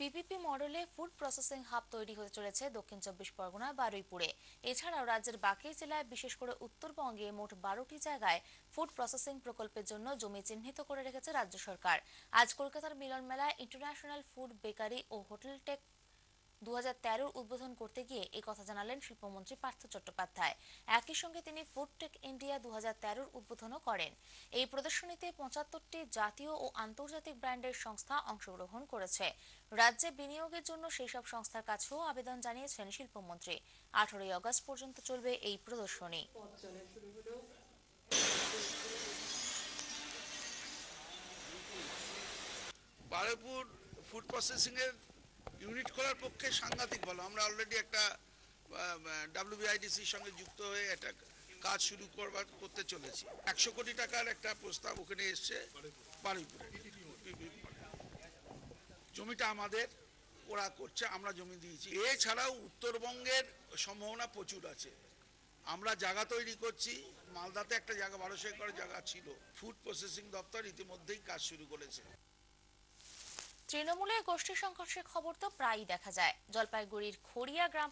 PPP মডেলে food processing hub তৈরি হতে চলেছে দক্ষিণ চব্বিশ পরগনা বারুইপুরে। এছাড়াও রাজ্যের বাকি জেলায়, বিশেষ করে উত্তরবঙ্গে মোট 12টি জায়গায় ফুড প্রসেসিং প্রকল্পের জন্য জমি চিহ্নিত করে রেখেছে রাজ্য সরকার। আজ কলকাতার মিলন মেলায় ইন্টারন্যাশনাল ফুড বেকারি ও হোটেল টেক 2013 উদ্বোধন করতে গিয়ে এই কথা জানালেন শিল্পমন্ত্রী পার্থ চট্টোপাধ্যায়। একই সঙ্গে তিনি ফুড টেক ইন্ডিয়া 2013 উদ্বোধনও করেন। এই প্রদর্শনীতে 75টি জাতীয় ও আন্তর্জাতিক ব্র্যান্ডের সংস্থা অংশগ্রহণ করেছে। রাজ্যে বিনিয়োগের জন্য সেই সব সংস্থার কাছেও আবেদন জানিয়েছেন শিল্পমন্ত্রী। 18ই আগস্ট পর্যন্ত চলবে এই প্রদর্শনী। বারুইপুর ফুড প্রসেসিং এর ইউনিট খোলার পক্ষে সাংঘাতিক ভালো। আমরা অলরেডি একটা WBIDCর সঙ্গে যুক্ত হয়ে একটা কাজ শুরু করতে চলেছি। 100 কোটি টাকার একটা প্রস্তাব ওখানে এসছে বারুইপুরে। জমিটা আমাদের, ওরা করছে, আমরা জমি দিয়েছি। এছাড়াও উত্তরবঙ্গের সম্ভাবনা প্রচুর আছে। আমরা জায়গা তৈরি করছি। মালদাতে একটা জায়গা 1200 একর জায়গা ছিল। ফুড প্রসেসিং দপ্তর ইতিমধ্যেই কাজ শুরু করেছে। তৃণমূলের গোষ্ঠী সংঘর্ষের খবর তো প্রায়ই দেখা যায়। জলপাইগুড়ির খড়িয়া গ্রাম